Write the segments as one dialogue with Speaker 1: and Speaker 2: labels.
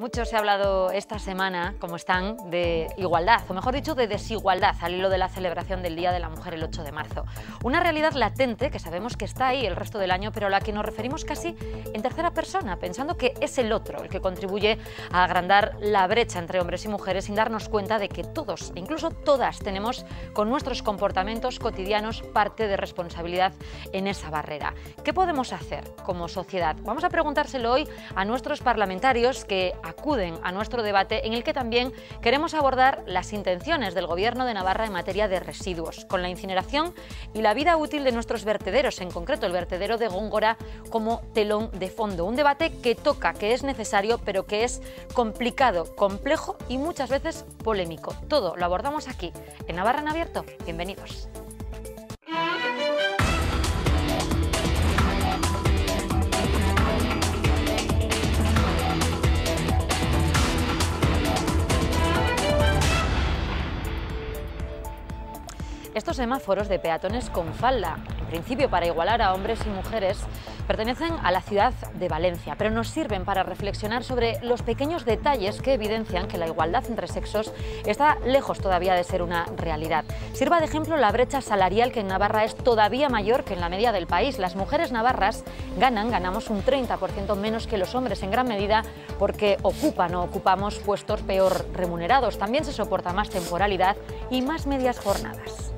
Speaker 1: Mucho se ha hablado esta semana, como están, de igualdad, o mejor dicho, de desigualdad, al hilo de la celebración del Día de la Mujer el 8 de marzo. Una realidad latente que sabemos que está ahí el resto del año, pero a la que nos referimos casi en tercera persona, pensando que es el otro el que contribuye a agrandar la brecha entre hombres y mujeres sin darnos cuenta de que todos, e incluso todas, tenemos con nuestros comportamientos cotidianos parte de responsabilidad en esa barrera. ¿Qué podemos hacer como sociedad? Vamos a preguntárselo hoy a nuestros parlamentarios que acuden a nuestro debate, en el que también queremos abordar las intenciones del Gobierno de Navarra en materia de residuos, con la incineración y la vida útil de nuestros vertederos, en concreto el vertedero de Góngora como telón de fondo. Un debate que toca, que es necesario, pero que es complicado, complejo y muchas veces polémico. Todo lo abordamos aquí, en Navarra en Abierto. Bienvenidos. Estos semáforos de peatones con falda, en principio para igualar a hombres y mujeres, pertenecen a la ciudad de Valencia, pero nos sirven para reflexionar sobre los pequeños detalles que evidencian que la igualdad entre sexos está lejos todavía de ser una realidad. Sirva de ejemplo la brecha salarial, que en Navarra es todavía mayor que en la media del país. Las mujeres navarras ganamos un 30% menos que los hombres, en gran medida porque ocupan o ocupamos puestos peor remunerados. También se soporta más temporalidad y más medias jornadas.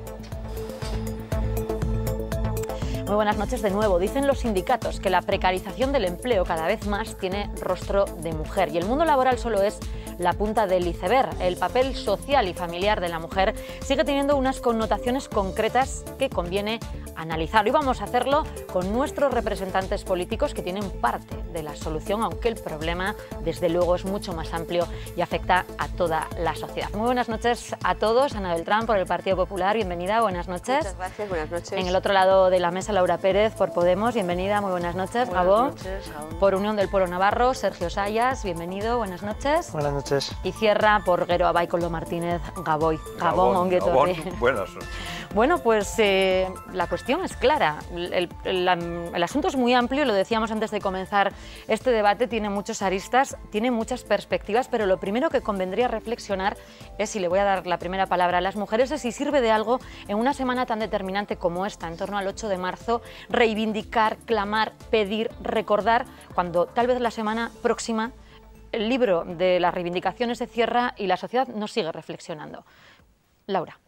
Speaker 1: Muy buenas noches de nuevo. Dicen los sindicatos que la precarización del empleo cada vez más tiene rostro de mujer y el mundo laboral solo es la punta del iceberg. El papel social y familiar de la mujer sigue teniendo unas connotaciones concretas que conviene analizar. Hoy vamos a hacerlo con nuestros representantes políticos, que tienen parte de la solución, aunque el problema desde luego es mucho más amplio y afecta a toda la sociedad. Muy buenas noches a todos. Ana Beltrán por el Partido Popular, bienvenida, buenas noches.
Speaker 2: Muchas gracias, buenas noches.
Speaker 1: En el otro lado de la mesa, Laura Pérez por Podemos, bienvenida, muy buenas noches. Gabón. Por Unión del Pueblo Navarro, Sergio Sayas, bienvenido, buenas noches.
Speaker 3: Buenas noches.
Speaker 1: Y cierra por Gero Abaicolo Martínez Gaboy. Gabón,
Speaker 4: buenas noches.
Speaker 1: Bueno, pues la cuestión es clara. El asunto es muy amplio, lo decíamos antes de comenzar este debate, tiene muchos aristas, tiene muchas perspectivas, pero lo primero que convendría reflexionar es, y le voy a dar la primera palabra a las mujeres, es si sirve de algo en una semana tan determinante como esta, en torno al 8 de marzo, reivindicar, clamar, pedir, recordar, cuando tal vez la semana próxima el libro de las reivindicaciones se cierra y la sociedad no sigue reflexionando. Laura.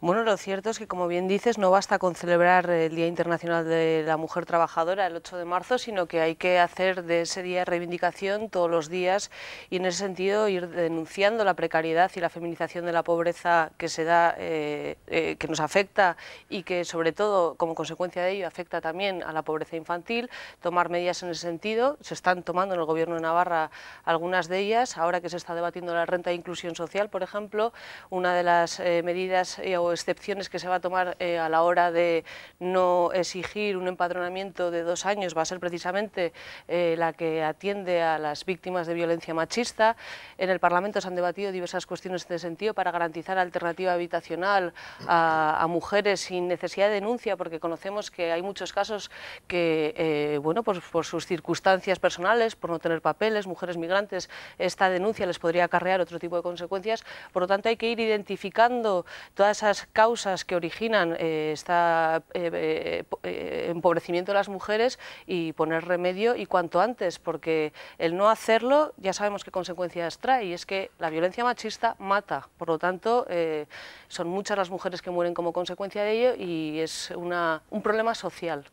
Speaker 2: Bueno, lo cierto es que, como bien dices, no basta con celebrar el Día Internacional de la Mujer Trabajadora el 8 de marzo, sino que hay que hacer de ese día reivindicación todos los días y, en ese sentido, ir denunciando la precariedad y la feminización de la pobreza que se da, que nos afecta y que, sobre todo, como consecuencia de ello, afecta también a la pobreza infantil, tomar medidas en ese sentido. Se están tomando en el Gobierno de Navarra algunas de ellas. Ahora que se está debatiendo la renta de inclusión social, por ejemplo, una de las medidas o excepciones que se va a tomar a la hora de no exigir un empadronamiento de 2 años va a ser precisamente la que atiende a las víctimas de violencia machista. En el Parlamento se han debatido diversas cuestiones en este sentido para garantizar alternativa habitacional a mujeres sin necesidad de denuncia, porque conocemos que hay muchos casos que, bueno, pues por sus circunstancias personales, por no tener papeles, mujeres migrantes, esta denuncia les podría acarrear otro tipo de consecuencias. Por lo tanto, hay que ir identificando todas esas causas que originan este empobrecimiento de las mujeres y poner remedio, y cuanto antes, porque el no hacerlo ya sabemos qué consecuencias trae, y es que la violencia machista mata. Por lo tanto, son muchas las mujeres que mueren como consecuencia de ello y es un problema social.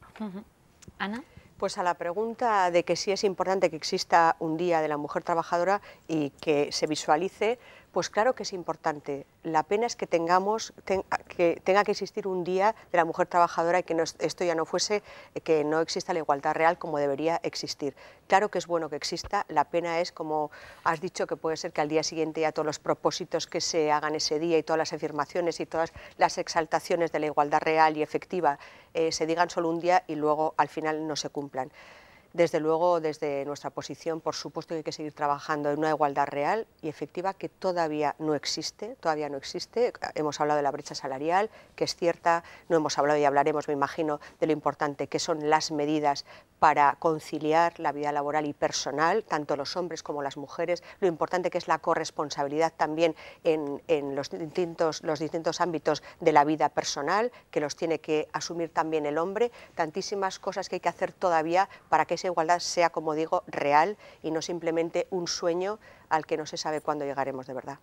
Speaker 1: Ana.
Speaker 5: Pues a la pregunta de que sí es importante que exista un Día de la Mujer Trabajadora y que se visualice, pues claro que es importante. La pena es que tenga que existir un Día de la Mujer Trabajadora y que esto ya no fuese, que no exista la igualdad real como debería existir. Claro que es bueno que exista, la pena es, como has dicho, que puede ser que al día siguiente ya todos los propósitos que se hagan ese día y todas las afirmaciones y todas las exaltaciones de la igualdad real y efectiva se digan solo un día y luego al final no se cumplan. Desde luego, desde nuestra posición, por supuesto que hay que seguir trabajando en una igualdad real y efectiva que todavía no existe, Hemos hablado de la brecha salarial, que es cierta, no hemos hablado y hablaremos, me imagino, de lo importante que son las medidas para conciliar la vida laboral y personal, tanto los hombres como las mujeres, lo importante que es la corresponsabilidad también en los distintos ámbitos de la vida personal, que los tiene que asumir también el hombre, tantísimas cosas que hay que hacer todavía para que esa igualdad sea, como digo, real y no simplemente un sueño al que no se sabe cuándo llegaremos de verdad.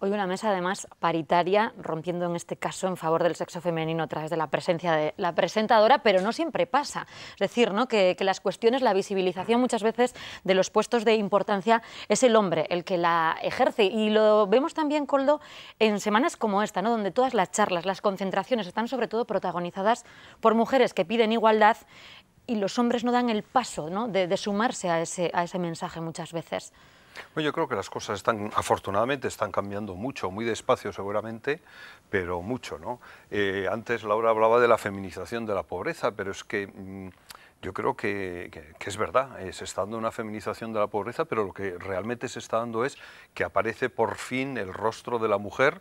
Speaker 1: Hoy una mesa además paritaria, rompiendo en este caso en favor del sexo femenino a través de la presencia de la presentadora, pero no siempre pasa. Es decir, ¿no? que las cuestiones, la visibilización muchas veces de los puestos de importancia es el hombre el que la ejerce. Y lo vemos también, Koldo, en semanas como esta, ¿no? donde todas las charlas, las concentraciones están sobre todo protagonizadas por mujeres que piden igualdad y los hombres no dan el paso, ¿no? de sumarse a ese mensaje muchas veces.
Speaker 3: Bueno, yo creo que las cosas afortunadamente están cambiando mucho, muy despacio seguramente, pero mucho, ¿no? Antes Laura hablaba de la feminización de la pobreza, pero es que yo creo que es verdad, se está dando una feminización de la pobreza, pero lo que realmente se está dando es que aparece por fin el rostro de la mujer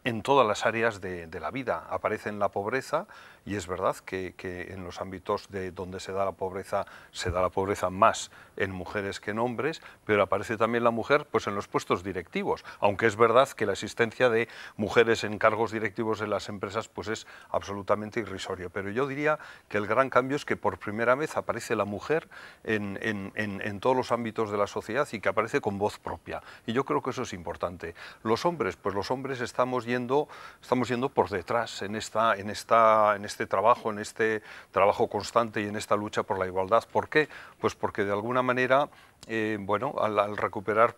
Speaker 3: en todas las áreas de la vida. Aparece en la pobreza, y es verdad que en los ámbitos donde se da la pobreza más en mujeres que en hombres, pero aparece también la mujer pues en los puestos directivos, aunque es verdad que la existencia de mujeres en cargos directivos en las empresas pues es absolutamente irrisorio. Pero yo diría que el gran cambio es que por primera vez aparece la mujer en todos los ámbitos de la sociedad y que aparece con voz propia, y yo creo que eso es importante. Los hombres, pues los hombres estamos yendo por detrás en este trabajo constante y en esta lucha por la igualdad. ¿Por qué? Pues porque de alguna manera, al recuperar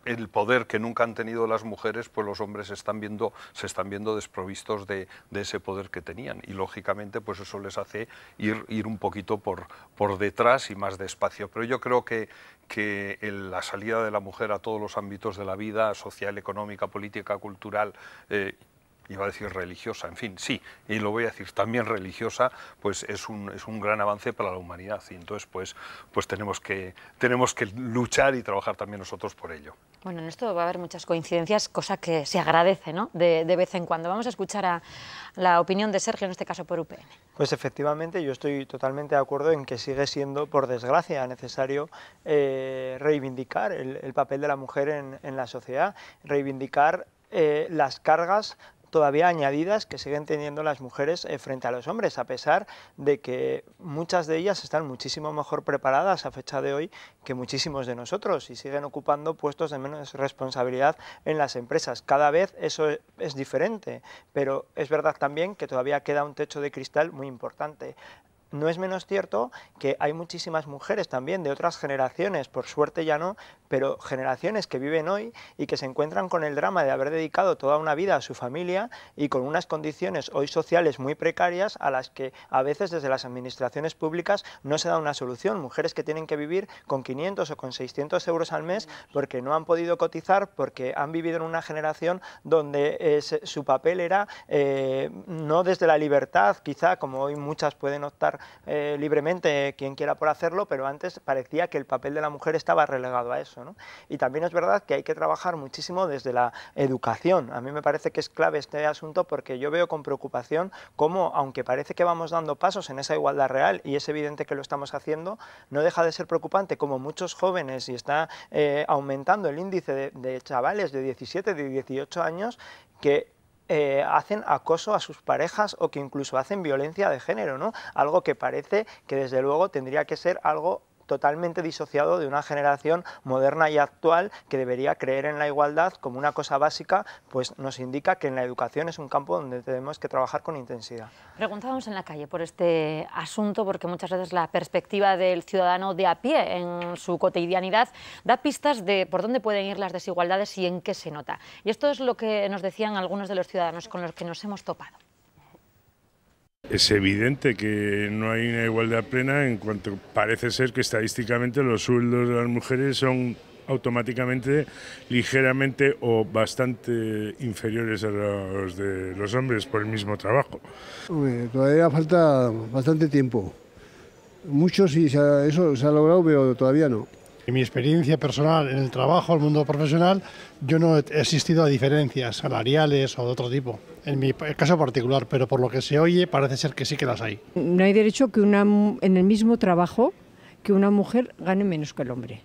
Speaker 3: el poder que nunca han tenido las mujeres, pues los hombres se están viendo desprovistos de ese poder que tenían, y lógicamente pues eso les hace ir un poquito por detrás y más despacio. Pero yo creo que la salida de la mujer a todos los ámbitos de la vida, social, económica, política, cultural, iba a decir religiosa, en fin, sí, y lo voy a decir también religiosa, pues es un gran avance para la humanidad, y entonces pues tenemos que luchar y trabajar también nosotros por ello.
Speaker 1: Bueno, en esto va a haber muchas coincidencias, cosa que se agradece, ¿no? de vez en cuando. Vamos a escuchar a la opinión de Sergio, en este caso por UPN.
Speaker 4: Pues efectivamente, yo estoy totalmente de acuerdo en que sigue siendo, por desgracia, necesario reivindicar el papel de la mujer en la sociedad, reivindicar las cargas todavía añadidas que siguen teniendo las mujeres frente a los hombres, a pesar de que muchas de ellas están muchísimo mejor preparadas a fecha de hoy que muchísimos de nosotros y siguen ocupando puestos de menos responsabilidad en las empresas. Cada vez eso es diferente, pero es verdad también que todavía queda un techo de cristal muy importante. No es menos cierto que hay muchísimas mujeres también de otras generaciones, por suerte ya no, pero generaciones que viven hoy y que se encuentran con el drama de haber dedicado toda una vida a su familia y con unas condiciones hoy sociales muy precarias a las que a veces desde las administraciones públicas no se da una solución. Mujeres que tienen que vivir con 500 o con 600 euros al mes porque no han podido cotizar, porque han vivido en una generación donde su papel era no desde la libertad, quizá como hoy muchas pueden optar libremente quien quiera por hacerlo, pero antes parecía que el papel de la mujer estaba relegado a eso, ¿no? Y también es verdad que hay que trabajar muchísimo desde la educación. A mí me parece que es clave este asunto porque yo veo con preocupación cómo, aunque parece que vamos dando pasos en esa igualdad real, y es evidente que lo estamos haciendo, no deja de ser preocupante como muchos jóvenes, y está aumentando el índice de chavales de 17, de 18 años que hacen acoso a sus parejas o que incluso hacen violencia de género, ¿no? Algo que parece que desde luego tendría que ser algo totalmente disociado de una generación moderna y actual que debería creer en la igualdad como una cosa básica, pues nos indica que en la educación es un campo donde tenemos que trabajar con intensidad.
Speaker 1: Preguntábamos en la calle por este asunto porque muchas veces la perspectiva del ciudadano de a pie en su cotidianidad da pistas de por dónde pueden ir las desigualdades y en qué se nota. Y esto es lo que nos decían algunos de los ciudadanos con los que nos hemos topado.
Speaker 6: Es evidente que no hay una igualdad plena en cuanto parece ser que estadísticamente los sueldos de las mujeres son automáticamente ligeramente o bastante inferiores a los de los hombres por el mismo trabajo.
Speaker 7: Todavía falta bastante tiempo. Muchos sí, eso se ha logrado, pero todavía no.
Speaker 8: En mi experiencia personal en el trabajo, el mundo profesional, yo no he asistido a diferencias salariales o de otro tipo, en mi caso particular, pero por lo que se oye parece ser que sí que las hay.
Speaker 9: No hay derecho que en el mismo trabajo que una mujer gane menos que el hombre.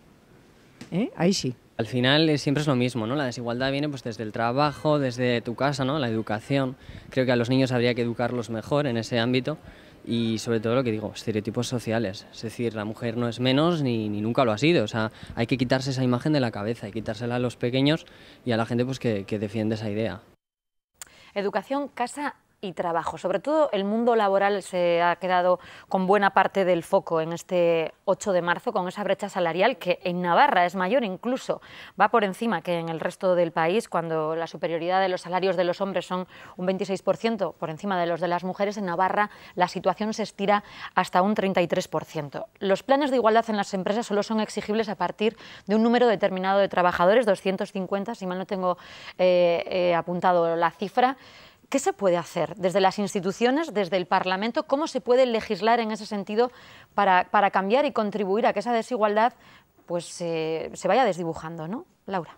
Speaker 9: Ahí sí.
Speaker 10: Al final siempre es lo mismo, ¿no? La desigualdad viene pues desde el trabajo, desde tu casa, ¿no? La educación. Creo que a los niños habría que educarlos mejor en ese ámbito y sobre todo lo que digo, estereotipos sociales. Es decir, la mujer no es menos ni nunca lo ha sido. O sea, hay que quitarse esa imagen de la cabeza y quitársela a los pequeños y a la gente pues que defiende esa idea.
Speaker 1: Educación, casa y trabajo. Sobre todo el mundo laboral se ha quedado con buena parte del foco en este 8 de marzo, con esa brecha salarial que en Navarra es mayor, incluso va por encima que en el resto del país, cuando la superioridad de los salarios de los hombres son un 26% por encima de los de las mujeres. En Navarra la situación se estira hasta un 33%. Los planes de igualdad en las empresas solo son exigibles a partir de un número determinado de trabajadores, 250, si mal no tengo apuntado la cifra. ¿Qué se puede hacer desde las instituciones, desde el Parlamento? ¿Cómo se puede legislar en ese sentido para cambiar y contribuir a que esa desigualdad pues, se vaya desdibujando, ¿no, Laura?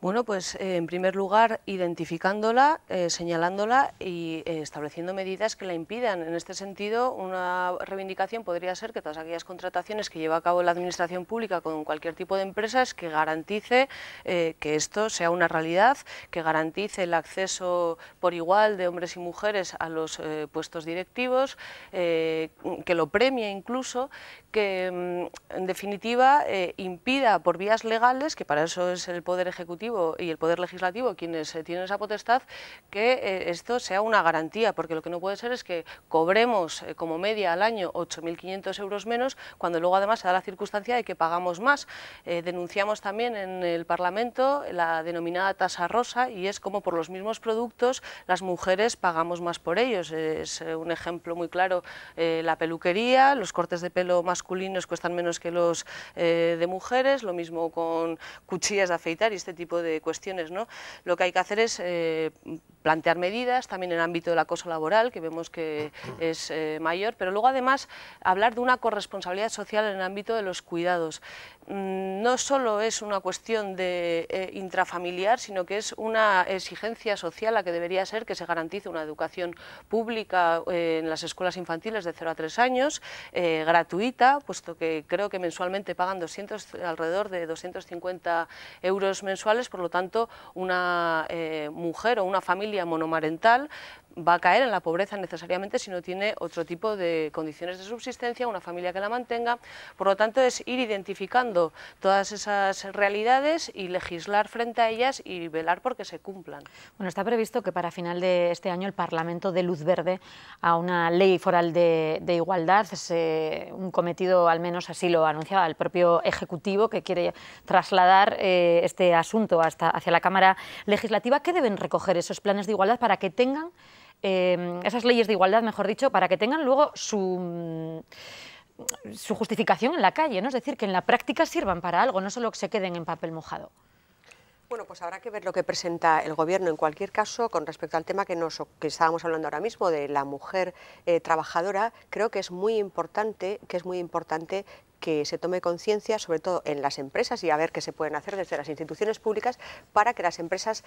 Speaker 2: Bueno, pues en primer lugar identificándola, señalándola y estableciendo medidas que la impidan. En este sentido, una reivindicación podría ser que todas aquellas contrataciones que lleva a cabo la Administración Pública con cualquier tipo de empresas, que garantice que esto sea una realidad, que garantice el acceso por igual de hombres y mujeres a los puestos directivos, que lo premie incluso, que en definitiva impida por vías legales, que para eso es el Poder Ejecutivo y el Poder Legislativo quienes tienen esa potestad, que esto sea una garantía, porque lo que no puede ser es que cobremos como media al año 8.500 euros menos, cuando luego además se da la circunstancia de que pagamos más. Denunciamos también en el Parlamento la denominada tasa rosa, y es como por los mismos productos las mujeres pagamos más por ellos. Es un ejemplo muy claro la peluquería, los cortes de pelo masculinos cuestan menos que los de mujeres, lo mismo con cuchillas de afeitar y este tipo de cuestiones, ¿no? Lo que hay que hacer es plantear medidas también en el ámbito del acoso laboral, que vemos que es mayor, pero luego además hablar de una corresponsabilidad social en el ámbito de los cuidados. No solo es una cuestión de intrafamiliar, sino que es una exigencia social la que debería ser que se garantice una educación pública en las escuelas infantiles de 0 a 3 años, gratuita, puesto que creo que mensualmente pagan alrededor de 250 euros mensuales, por lo tanto una mujer o una familia monomarental va a caer en la pobreza necesariamente si no tiene otro tipo de condiciones de subsistencia, una familia que la mantenga. Por lo tanto, es ir identificando todas esas realidades y legislar frente a ellas y velar porque se cumplan.
Speaker 1: Bueno, está previsto que para final de este año el Parlamento dé luz verde a una ley foral de igualdad. Es un cometido, al menos así lo anunciaba el propio Ejecutivo, que quiere trasladar este asunto hacia la Cámara Legislativa. ¿Qué deben recoger esos planes de igualdad para que tengan esas leyes de igualdad, mejor dicho, para que tengan luego su justificación en la calle, ¿no? Es decir, que en la práctica sirvan para algo, no solo que se queden en papel mojado?
Speaker 5: Bueno, pues habrá que ver lo que presenta el Gobierno. En cualquier caso, con respecto al tema que estábamos hablando ahora mismo, de la mujer trabajadora, creo que es muy importante que se tome conciencia, sobre todo en las empresas, y a ver qué se pueden hacer desde las instituciones públicas para que las empresas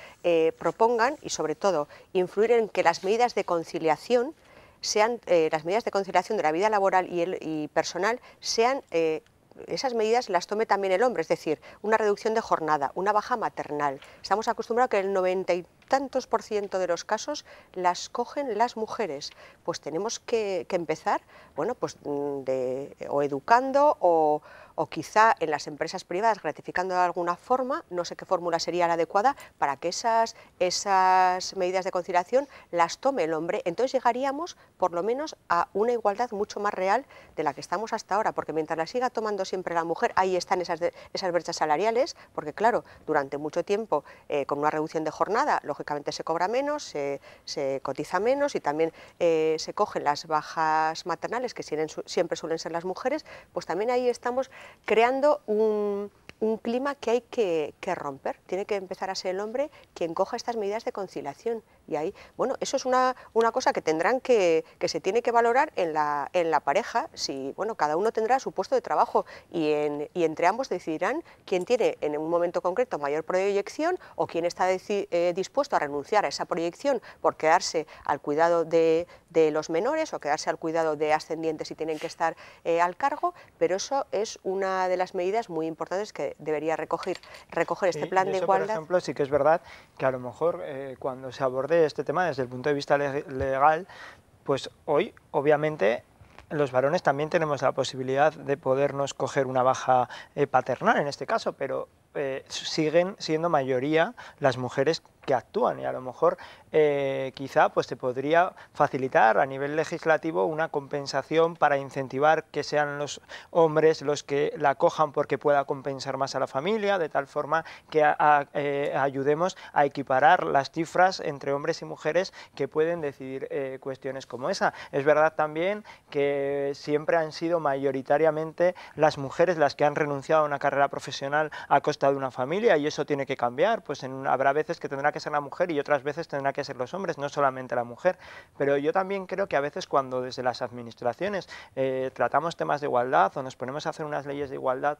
Speaker 5: propongan y, sobre todo, influir en que las medidas de conciliación sean las medidas de conciliación de la vida laboral y personal sean esas medidas las tome también el hombre, es decir, una reducción de jornada, una baja maternal. Estamos acostumbrados a que el 90 y tantos % de los casos las cogen las mujeres. Pues tenemos que empezar, bueno, pues o educando o quizá en las empresas privadas gratificando de alguna forma, no sé qué fórmula sería la adecuada, para que esas medidas de conciliación las tome el hombre. Entonces llegaríamos por lo menos a una igualdad mucho más real de la que estamos hasta ahora, porque mientras la siga tomando siempre la mujer, ahí están esas brechas salariales, porque claro, durante mucho tiempo con una reducción de jornada, lógicamente se cobra menos, se cotiza menos y también se cogen las bajas maternales, que siempre suelen ser las mujeres, pues también ahí estamos creando un clima que hay que romper. Tiene que empezar a ser el hombre quien coja estas medidas de conciliación. Y ahí, bueno, eso es una cosa que tendrán que se tiene que valorar en la pareja. Si, bueno, cada uno tendrá su puesto de trabajo y entre ambos decidirán quién tiene en un momento concreto mayor proyección o quién está dispuesto a renunciar a esa proyección por quedarse al cuidado de los menores o quedarse al cuidado de ascendientes si tienen que estar al cargo, pero eso es una de las medidas muy importantes que debería recoger este plan de igualdad.
Speaker 4: Por ejemplo, sí que es verdad que a lo mejor cuando se aborde este tema desde el punto de vista legal, pues hoy obviamente los varones también tenemos la posibilidad de podernos coger una baja paternal en este caso, pero siguen siendo mayoría las mujeres que actúan y a lo mejor quizá pues se podría facilitar a nivel legislativo una compensación para incentivar que sean los hombres los que la cojan porque pueda compensar más a la familia, de tal forma que ayudemos a equiparar las cifras entre hombres y mujeres que pueden decidir cuestiones como esa. Es verdad también que siempre han sido mayoritariamente las mujeres las que han renunciado a una carrera profesional a costa de una familia y eso tiene que cambiar, pues habrá veces que tendrá que ser la mujer y otras veces tendrá que ser los hombres, no solamente la mujer. Pero yo también creo que a veces cuando desde las administraciones tratamos temas de igualdad o nos ponemos a hacer unas leyes de igualdad,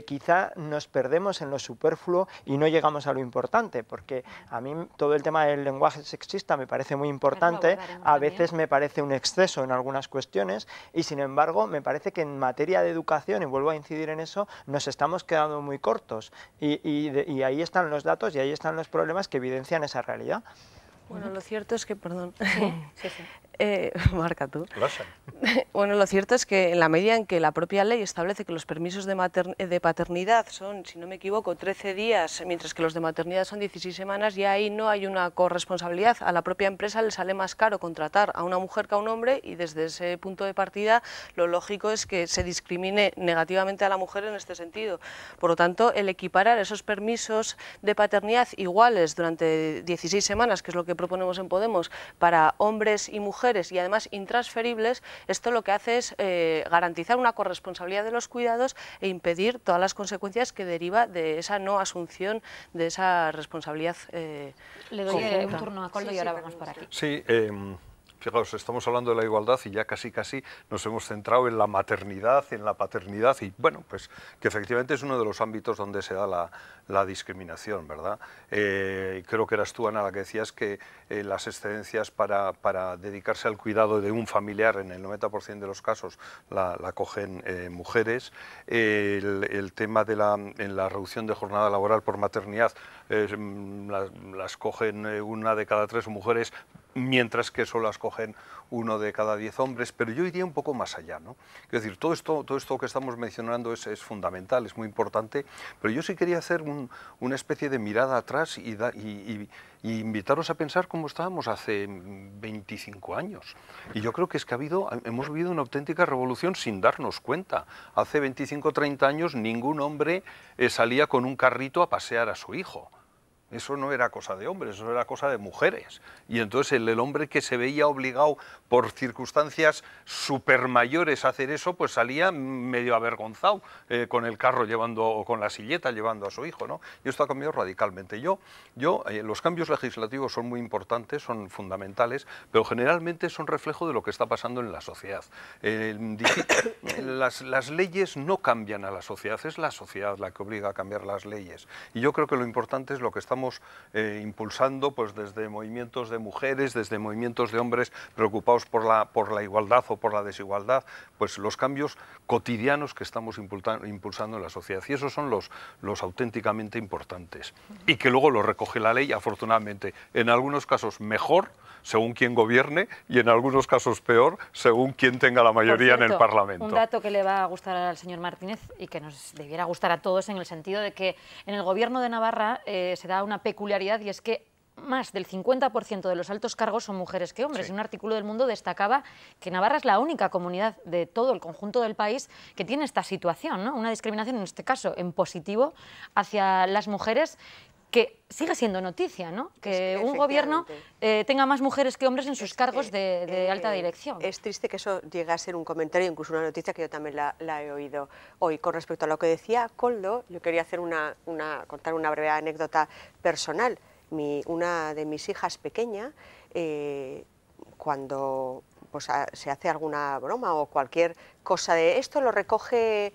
Speaker 4: quizá nos perdemos en lo superfluo y no llegamos a lo importante, porque a mí todo el tema del lenguaje sexista me parece muy importante, a veces me parece un exceso en algunas cuestiones y sin embargo me parece que en materia de educación, y vuelvo a incidir en eso, nos estamos quedando muy cortos y ahí están los datos y ahí están los problemas que evidencian esa realidad.
Speaker 2: Bueno, lo cierto es que, perdón,
Speaker 1: Sí.
Speaker 2: marca tú. Bueno, lo cierto es que en la medida en que la propia ley establece que los permisos de paternidad son, si no me equivoco, 13 días, mientras que los de maternidad son 16 semanas, ya ahí no hay una corresponsabilidad. A la propia empresa le sale más caro contratar a una mujer que a un hombre y desde ese punto de partida lo lógico es que se discrimine negativamente a la mujer en este sentido. Por lo tanto, el equiparar esos permisos de paternidad iguales durante 16 semanas, que es lo que proponemos en Podemos, para hombres y mujeres y además intransferibles, esto lo que hace es garantizar una corresponsabilidad de los cuidados e impedir todas las consecuencias que deriva de esa no asunción de esa responsabilidad.
Speaker 1: Le doy un turno a Koldo y ahora vamos por aquí.
Speaker 3: Sí, fijaos, estamos hablando de la igualdad y ya casi nos hemos centrado en la maternidad, en la paternidad y bueno, pues que efectivamente es uno de los ámbitos donde se da la discriminación, ¿verdad? Creo que eras tú, Ana, la que decías que las excedencias para dedicarse al cuidado de un familiar, en el 90% de los casos la cogen mujeres. El tema de en la reducción de jornada laboral por maternidad las cogen 1 de cada 3 mujeres, mientras que solo las cogen 1 de cada 10 hombres, pero yo iría un poco más allá, ¿no? Es decir, todo esto que estamos mencionando es fundamental, es muy importante, pero yo sí quería hacer una especie de mirada atrás y invitaros a pensar cómo estábamos hace 25 años. Y yo creo que es que hemos vivido una auténtica revolución sin darnos cuenta. Hace 25 o 30 años ningún hombre salía con un carrito a pasear a su hijo. Eso no era cosa de hombres, eso era cosa de mujeres. Y entonces el hombre que se veía obligado por circunstancias supermayores a hacer eso, pues salía medio avergonzado con el carro o con la silleta llevando a su hijo, ¿no? Y esto ha cambiado radicalmente. Los cambios legislativos son muy importantes, son fundamentales, pero generalmente son reflejo de lo que está pasando en la sociedad. Las leyes no cambian a la sociedad, es la sociedad la que obliga a cambiar las leyes. Y yo creo que lo importante es lo que estamos impulsando, pues desde movimientos de mujeres, desde movimientos de hombres preocupados por la igualdad o por la desigualdad, pues los cambios cotidianos que estamos impulsando en la sociedad. Y esos son los auténticamente importantes. Y que luego lo recoge la ley, afortunadamente, en algunos casos mejor, según quien gobierne, y en algunos casos peor, según quien tenga la mayoría en el Parlamento.
Speaker 1: Un dato que le va a gustar al señor Martínez y que nos debiera gustar a todos, en el sentido de que en el Gobierno de Navarra se da una peculiaridad, y es que más del 50% de los altos cargos son mujeres que hombres. Sí. Un artículo del Mundo destacaba que Navarra es la única comunidad de todo el conjunto del país que tiene esta situación, ¿no? Una discriminación, en este caso, en positivo, hacia las mujeres, que sigue siendo noticia, ¿no? Que un gobierno tenga más mujeres que hombres en sus cargos de alta dirección.
Speaker 5: Es triste que eso llegue a ser un comentario, incluso una noticia que yo también la he oído hoy. Con respecto a lo que decía Koldo, yo quería hacer contar una breve anécdota personal. Una de mis hijas pequeña, cuando pues, se hace alguna broma o cualquier cosa de esto lo recoge,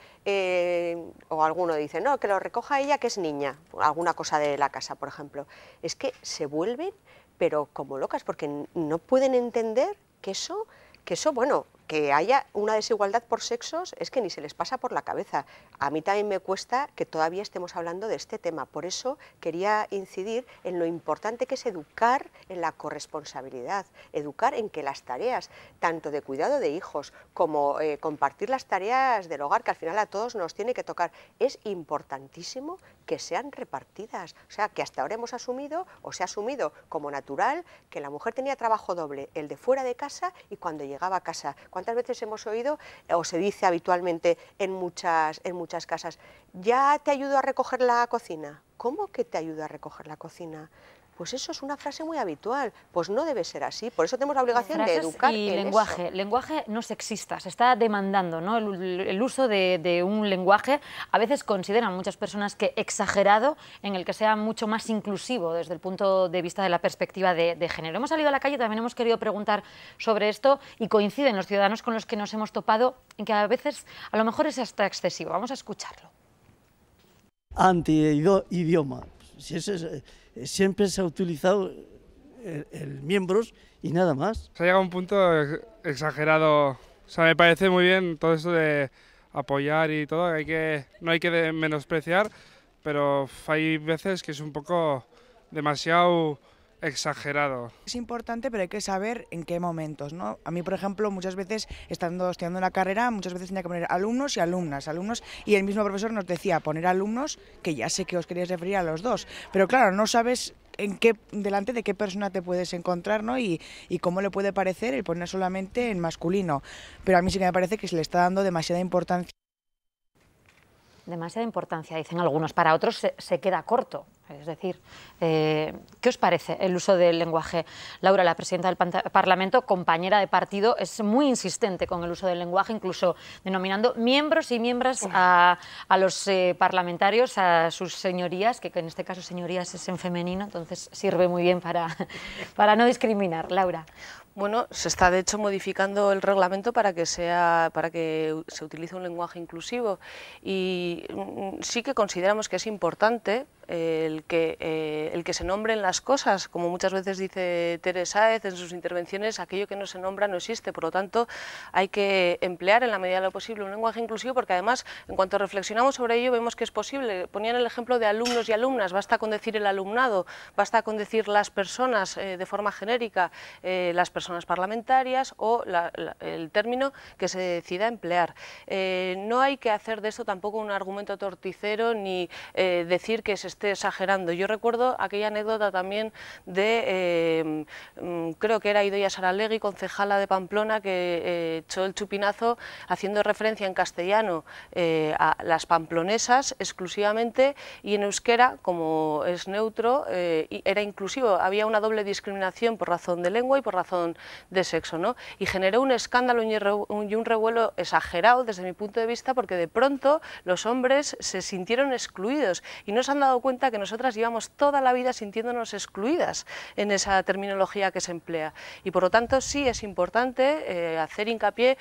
Speaker 5: o alguno dice, no, que lo recoja ella que es niña, alguna cosa de la casa, por ejemplo, es que se vuelven, pero como locas, porque no pueden entender que eso, bueno, que haya una desigualdad por sexos es que ni se les pasa por la cabeza. A mí también me cuesta que todavía estemos hablando de este tema. Por eso quería incidir en lo importante que es educar en la corresponsabilidad, educar en que las tareas, tanto de cuidado de hijos como compartir las tareas del hogar, que al final a todos nos tiene que tocar, es importantísimo que sean repartidas. O sea, que hasta ahora hemos asumido, o se ha asumido como natural, que la mujer tenía trabajo doble, el de fuera de casa y cuando llegaba a casa. ¿Cuántas veces hemos oído, o se dice habitualmente en muchas casas, ya te ayudo a recoger la cocina? ¿Cómo que te ayudo a recoger la cocina? Pues eso es una frase muy habitual, pues no debe ser así, por eso tenemos la obligación de educar
Speaker 1: y
Speaker 5: en
Speaker 1: lenguaje,
Speaker 5: eso.
Speaker 1: lenguaje no sexista, se está demandando, ¿no? el uso de un lenguaje, a veces consideran muchas personas que exagerado, en el que sea mucho más inclusivo desde el punto de vista de la perspectiva de género. Hemos salido a la calle, también hemos querido preguntar sobre esto y coinciden los ciudadanos con los que nos hemos topado en que a veces a lo mejor es hasta excesivo. Vamos a escucharlo.
Speaker 11: Anti-idioma. Si siempre se ha utilizado el miembros y nada más.
Speaker 12: Se ha llegado a un punto exagerado. O sea, me parece muy bien todo esto de apoyar y todo. No hay que menospreciar, pero hay veces que es un poco demasiado exagerado.
Speaker 13: Es importante, pero hay que saber en qué momentos, ¿no? A mí, por ejemplo, muchas veces, estudiando la carrera, muchas veces tenía que poner alumnos y alumnas, y el mismo profesor nos decía poner alumnos, que ya sé que os queréis referir a los dos, pero claro, no sabes delante de qué persona te puedes encontrar, ¿no? Y cómo le puede parecer el poner solamente en masculino, pero a mí sí que me parece que se le está dando demasiada importancia.
Speaker 1: Demasiada importancia, dicen algunos, para otros se queda corto. Es decir, ¿qué os parece el uso del lenguaje? Laura, la presidenta del Parlamento, compañera de partido, es muy insistente con el uso del lenguaje, incluso denominando miembros y miembros a los parlamentarios, a sus señorías, que en este caso señorías es en femenino, entonces sirve muy bien para no discriminar. Laura.
Speaker 2: Bueno, se está de hecho modificando el reglamento para que se utilice un lenguaje inclusivo y sí que consideramos que es importante el que se nombren las cosas, como muchas veces dice Tere Sáez en sus intervenciones, aquello que no se nombra no existe, por lo tanto hay que emplear en la medida de lo posible un lenguaje inclusivo porque además en cuanto reflexionamos sobre ello vemos que es posible. Ponían el ejemplo de alumnos y alumnas, basta con decir el alumnado, basta con decir las personas de forma genérica, las personas parlamentarias o el término que se decida emplear. No hay que hacer de esto tampoco un argumento torticero ni decir que se esté exagerando. Yo recuerdo aquella anécdota también de, creo que era Idoia Saralegui, concejala de Pamplona, que echó el chupinazo haciendo referencia en castellano a las pamplonesas exclusivamente y en euskera, como es neutro, era inclusivo. Había una doble discriminación por razón de lengua y por razón de sexo, ¿no? Y generó un escándalo y un revuelo exagerado desde mi punto de vista porque de pronto los hombres se sintieron excluidos y no se han dado cuenta que nosotras llevamos toda la vida sintiéndonos excluidas en esa terminología que se emplea y por lo tanto sí es importante hacer hincapié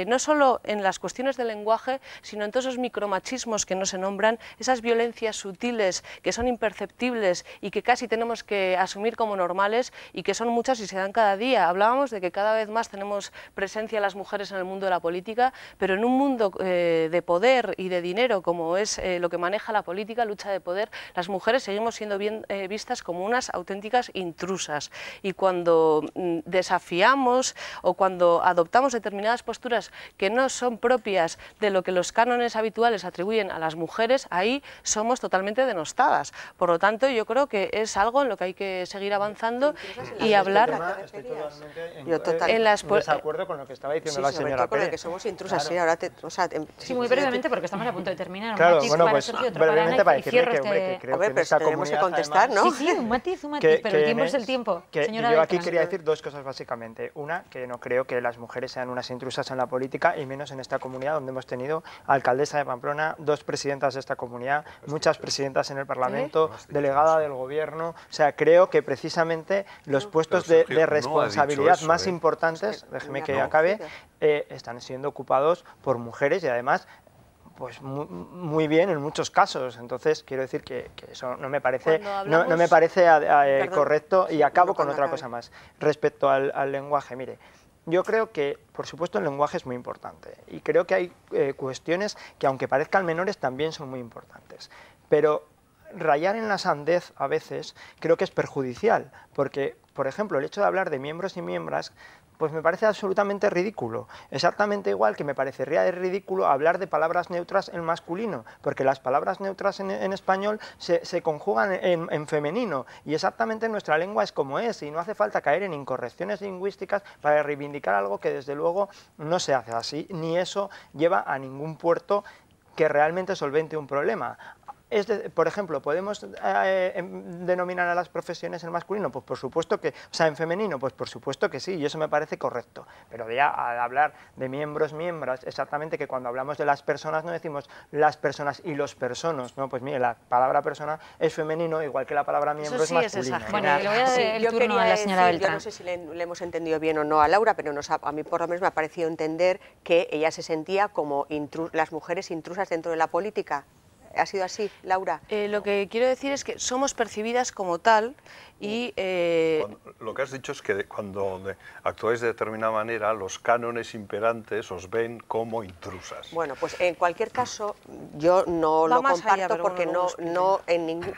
Speaker 2: no solo en las cuestiones del lenguaje sino en todos esos micromachismos que no se nombran, esas violencias sutiles que son imperceptibles y que casi tenemos que asumir como normales y que son muchas y se dan cada día. Hablábamos de que cada vez más tenemos presencia las mujeres en el mundo de la política, pero en un mundo de poder y de dinero como es lo que maneja la política, lucha de poder, las mujeres seguimos siendo vistas como unas auténticas intrusas y cuando desafiamos o cuando adoptamos determinadas posturas que no son propias de lo que los cánones habituales atribuyen a las mujeres, ahí somos totalmente denostadas. Por lo tanto, yo creo que es algo en lo que hay que seguir avanzando y hablar.
Speaker 4: Estoy totalmente
Speaker 2: en
Speaker 4: desacuerdo con lo que estaba diciendo la señora
Speaker 5: con
Speaker 4: Pérez.
Speaker 5: que somos intrusas, claro. Sí, ahora
Speaker 1: sí, muy brevemente porque estamos a punto de terminar.
Speaker 4: Claro,
Speaker 1: un
Speaker 4: bueno,
Speaker 1: para
Speaker 4: pues
Speaker 1: Sergio, otro
Speaker 4: brevemente para
Speaker 1: Ana, y
Speaker 4: decirle
Speaker 1: cierro
Speaker 4: que, hombre, que creo
Speaker 5: Hombre,
Speaker 4: que en
Speaker 5: pero
Speaker 4: esta
Speaker 5: tenemos que
Speaker 4: comunidad,
Speaker 5: contestar,
Speaker 4: además,
Speaker 5: ¿no?
Speaker 1: Sí, un matiz, pero el tiempo es el tiempo. Señora
Speaker 4: yo aquí
Speaker 1: Beltrán.
Speaker 4: quería decir dos cosas básicamente. Una, que no creo que las mujeres sean unas intrusas en la política, y menos en esta comunidad donde hemos tenido alcaldesa de Pamplona, 2 presidentas de esta comunidad, muchas presidentas en el Parlamento, delegada del gobierno. O sea, creo que precisamente los puestos de responsabilidad más importantes, déjeme que acabe, están siendo ocupados por mujeres, y además pues muy bien en muchos casos. Entonces quiero decir que eso no me parece, no me parece correcto. Y acabo con otra cosa más respecto al lenguaje. Mire, yo creo que, por supuesto, el lenguaje es muy importante, y creo que hay cuestiones que, aunque parezcan menores, también son muy importantes, pero rayar en la sandez a veces creo que es perjudicial, porque, por ejemplo, el hecho de hablar de miembros y miembras, pues me parece absolutamente ridículo. Exactamente igual que me parecería ridículo hablar de palabras neutras en masculino, porque las palabras neutras en español se conjugan en femenino, y exactamente nuestra lengua es como es, y no hace falta caer en incorrecciones lingüísticas para reivindicar algo que desde luego no se hace así, ni eso lleva a ningún puerto que realmente solvente un problema. Por ejemplo, ¿podemos denominar a las profesiones en masculino? Pues por supuesto que, o sea, en femenino, pues por supuesto que sí, y eso me parece correcto. Pero ya al hablar de miembros, miembras, exactamente, que cuando hablamos de las personas no decimos las personas y los personos, ¿no? Pues mire, la palabra persona es femenino, igual que la palabra miembro es masculino.
Speaker 1: Bueno, le voy a dar el turno a la señora Beltrán.
Speaker 5: Yo no sé si le hemos entendido bien o no a Laura, pero a mí por lo menos me ha parecido entender que ella se sentía como las mujeres intrusas dentro de la política. ¿Ha sido así, Laura?
Speaker 2: Lo que quiero decir es que somos percibidas como tal y...
Speaker 3: Lo que has dicho es que cuando actuáis de determinada manera, los cánones imperantes os ven como intrusas.
Speaker 5: Bueno, pues en cualquier caso, yo no lo comparto porque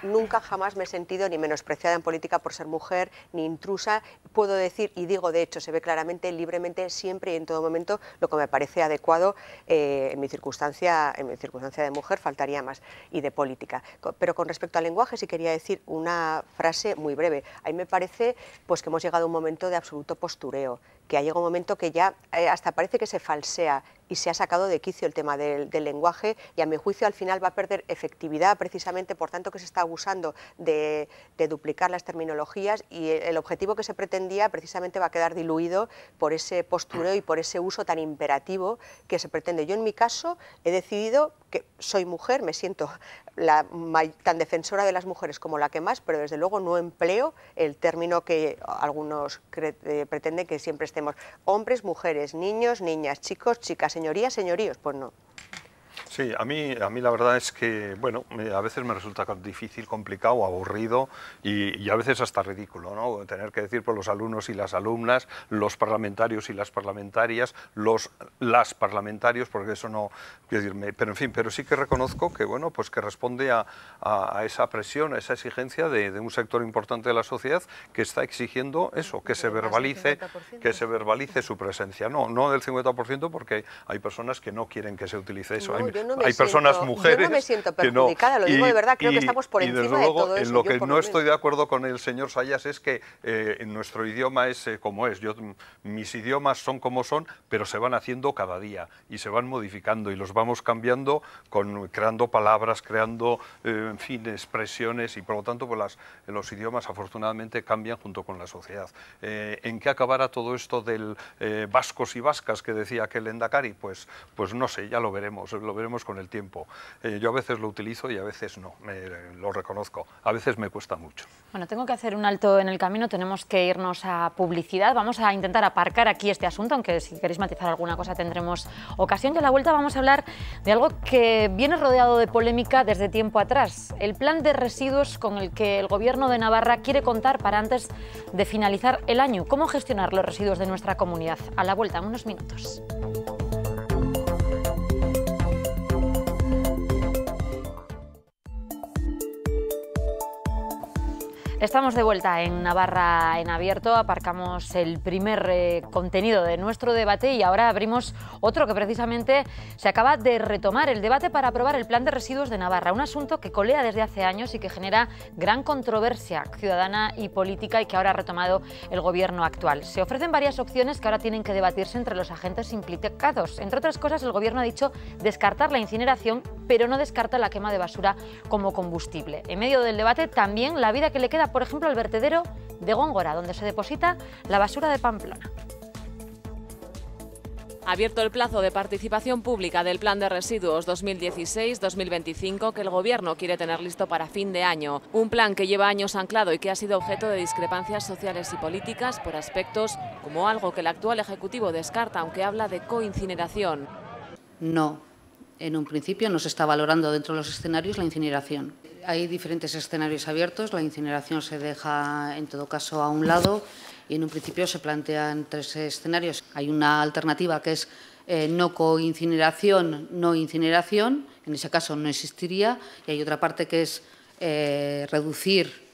Speaker 5: nunca jamás me he sentido ni menospreciada en política por ser mujer, ni intrusa. Puedo decir, y digo de hecho, se ve claramente, libremente, siempre y en todo momento, lo que me parece adecuado en mi circunstancia de mujer, faltaría más, y de política. Pero con respecto al lenguaje sí quería decir una frase muy breve. A mí me parece pues que hemos llegado a un momento de absoluto postureo, que ha llegado un momento que ya hasta parece que se falsea y se ha sacado de quicio el tema del lenguaje, y a mi juicio al final va a perder efectividad precisamente por tanto que se está abusando de duplicar las terminologías, y el objetivo que se pretendía precisamente va a quedar diluido por ese postureo y por ese uso tan imperativo que se pretende. Yo en mi caso he decidido que soy mujer, me siento tan defensora de las mujeres como la que más, pero desde luego no empleo el término que algunos pretenden que siempre estemos hombres, mujeres, niños, niñas, chicos, chicas, señorías, señoríos, pues no.
Speaker 3: Sí, a mí la verdad es que, bueno, a veces me resulta difícil, complicado, aburrido y a veces hasta ridículo, ¿no? Tener que decir por los alumnos y las alumnas, los parlamentarios y las parlamentarias, las parlamentarios, porque eso no, quiero decirme, pero en fin, pero sí que reconozco que, bueno, pues que responde a esa presión, a esa exigencia de un sector importante de la sociedad que está exigiendo eso, que se verbalice su presencia. No del 50%, porque hay personas que no quieren que se utilice eso. Hay personas, mujeres...
Speaker 5: Yo no me siento perjudicada, lo digo de verdad, creo que estamos por encima de todo eso.
Speaker 3: En lo que no estoy de acuerdo con el señor Sayas es que nuestro idioma es como es. Mis idiomas son como son, pero se van haciendo cada día y se van modificando y los vamos cambiando, creando palabras, creando, en fin, expresiones, y por lo tanto pues los idiomas afortunadamente cambian junto con la sociedad. ¿En qué acabará todo esto del vascos y vascas que decía aquel Endacari? Pues no sé, ya lo veremos con el tiempo. Yo a veces lo utilizo y a veces no, lo reconozco. A veces me cuesta mucho.
Speaker 1: Bueno, tengo que hacer un alto en el camino, tenemos que irnos a publicidad. Vamos a intentar aparcar aquí este asunto, aunque si queréis matizar alguna cosa tendremos ocasión. Y a la vuelta vamos a hablar de algo que viene rodeado de polémica desde tiempo atrás. El plan de residuos con el que el Gobierno de Navarra quiere contar para antes de finalizar el año. ¿Cómo gestionar los residuos de nuestra comunidad? A la vuelta, en unos minutos. Estamos de vuelta en Navarra en Abierto, aparcamos el primer contenido de nuestro debate y ahora abrimos otro que precisamente se acaba de retomar, el debate para aprobar el plan de residuos de Navarra, un asunto que colea desde hace años y que genera gran controversia ciudadana y política y que ahora ha retomado el gobierno actual. Se ofrecen varias opciones que ahora tienen que debatirse entre los agentes implicados. Entre otras cosas, el gobierno ha dicho descartar la incineración, pero no descarta la quema de basura como combustible. En medio del debate también la vida que le queda, por ejemplo, al vertedero de Góngora, donde se deposita la basura de Pamplona.
Speaker 14: Abierto el plazo de participación pública del Plan de Residuos 2016-2025 que el Gobierno quiere tener listo para fin de año. Un plan que lleva años anclado y que ha sido objeto de discrepancias sociales y políticas por aspectos como algo que el actual Ejecutivo descarta, aunque habla de coincineración.
Speaker 15: No, en un principio no se está valorando dentro de los escenarios la incineración. Hay diferentes escenarios abiertos, la incineración se deja en todo caso a un lado. Y en un principio se plantean 3 escenarios. Hay una alternativa que es no coincineración, no incineración, en ese caso no existiría, y hay otra parte que es reducir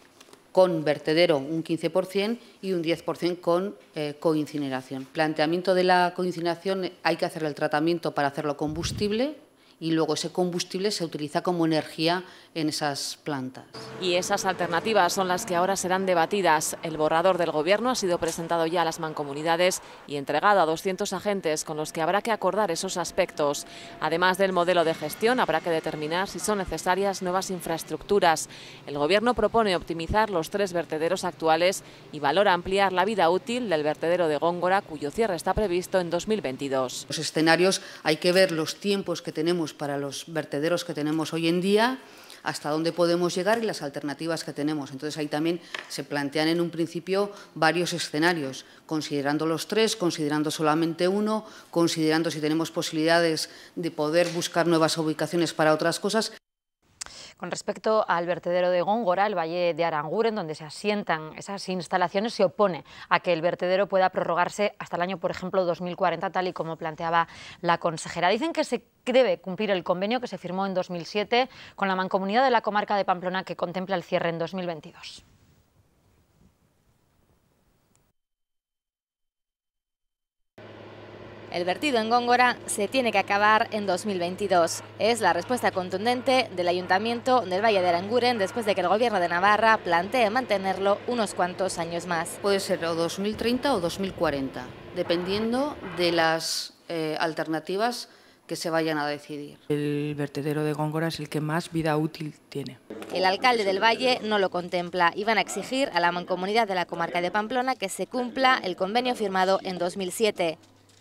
Speaker 15: con vertedero un 15% y un 10% con coincineración. Planteamiento de la coincineración, hay que hacer el tratamiento para hacerlo combustible, y luego ese combustible se utiliza como energía en esas plantas.
Speaker 14: Y esas alternativas son las que ahora serán debatidas. El borrador del Gobierno ha sido presentado ya a las mancomunidades y entregado a 200 agentes con los que habrá que acordar esos aspectos. Además del modelo de gestión, habrá que determinar si son necesarias nuevas infraestructuras. El Gobierno propone optimizar los 3 vertederos actuales y valora ampliar la vida útil del vertedero de Góngora, cuyo cierre está previsto en 2022.
Speaker 15: Los escenarios, hay que ver los tiempos que tenemos para los vertederos que tenemos hoy en día, hasta dónde podemos llegar y las alternativas que tenemos. Entonces, ahí también se plantean en un principio varios escenarios, considerando los 3, considerando solamente uno, considerando si tenemos posibilidades de poder buscar nuevas ubicaciones para otras cosas.
Speaker 1: Con respecto al vertedero de Góngora, el Valle de Aranguren, donde se asientan esas instalaciones, se opone a que el vertedero pueda prorrogarse hasta el año, por ejemplo, 2040, tal y como planteaba la consejera. Dicen que se debe cumplir el convenio que se firmó en 2007 con la Mancomunidad de la Comarca de Pamplona, que contempla el cierre en 2022.
Speaker 16: El vertido en Góngora se tiene que acabar en 2022. Es la respuesta contundente del Ayuntamiento del Valle de Aranguren después de que el Gobierno de Navarra plantee mantenerlo unos cuantos años más.
Speaker 15: Puede ser o 2030 o 2040, dependiendo de las alternativas que se vayan a decidir.
Speaker 13: El vertedero de Góngora es el que más vida útil tiene.
Speaker 16: El alcalde del Valle no lo contempla y van a exigir a la Mancomunidad de la Comarca de Pamplona que se cumpla el convenio firmado en 2007.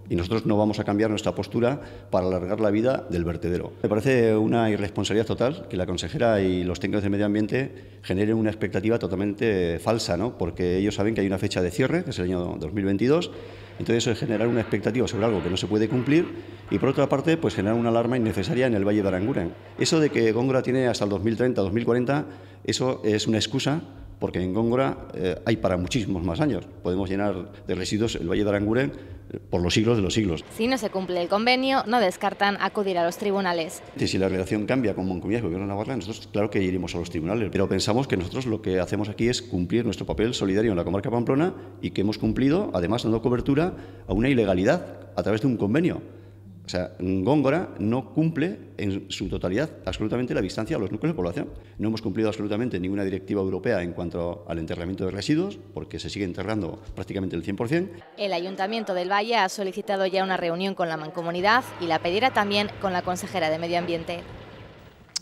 Speaker 17: Y nosotros no vamos a cambiar nuestra postura para alargar la vida del vertedero. Me parece una irresponsabilidad total que la consejera y los técnicos de medio ambiente generen una expectativa totalmente falsa, ¿no? Porque ellos saben que hay una fecha de cierre, que es el año 2022, entonces eso es generar una expectativa sobre algo que no se puede cumplir y, por otra parte, pues generar una alarma innecesaria en el Valle de Aranguren. Eso de que Góngora tiene hasta el 2030, 2040, eso es una excusa, porque en Góngora hay para muchísimos más años. Podemos llenar de residuos el Valle de Aranguren por los siglos de los siglos.
Speaker 16: Si no se cumple el convenio, no descartan acudir a los tribunales.
Speaker 17: Si la relación cambia con Mancomunidad y Gobierno de Navarra, nosotros claro que iremos a los tribunales, pero pensamos que nosotros lo que hacemos aquí es cumplir nuestro papel solidario en la comarca de Pamplona y que hemos cumplido, además dando cobertura a una ilegalidad a través de un convenio. O sea, Góngora no cumple en su totalidad absolutamente la distancia a los núcleos de población. No hemos cumplido absolutamente ninguna directiva europea en cuanto al enterramiento de residuos, porque se sigue enterrando prácticamente el 100%.
Speaker 16: El Ayuntamiento del Valle ha solicitado ya una reunión con la Mancomunidad y la pedirá también con la consejera de Medio Ambiente.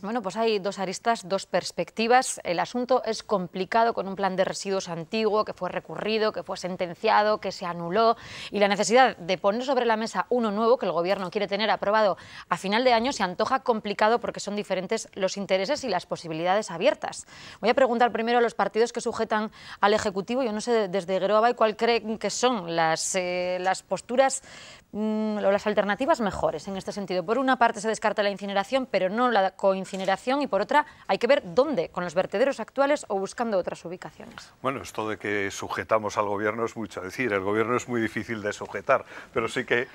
Speaker 1: Bueno, pues hay 2 aristas, 2 perspectivas. El asunto es complicado con un plan de residuos antiguo que fue recurrido, que fue sentenciado, que se anuló, y la necesidad de poner sobre la mesa uno nuevo que el Gobierno quiere tener aprobado a final de año se antoja complicado porque son diferentes los intereses y las posibilidades abiertas. Voy a preguntar primero a los partidos que sujetan al Ejecutivo. Yo no sé desde Geroabay cuál creen que son las posturas o las alternativas mejores en este sentido. Por una parte se descarta la incineración, pero no la coincineración, y por otra hay que ver dónde, con los vertederos actuales o buscando otras ubicaciones.
Speaker 3: Bueno, esto de que sujetamos al Gobierno es mucho decir. El Gobierno es muy difícil de sujetar, pero sí que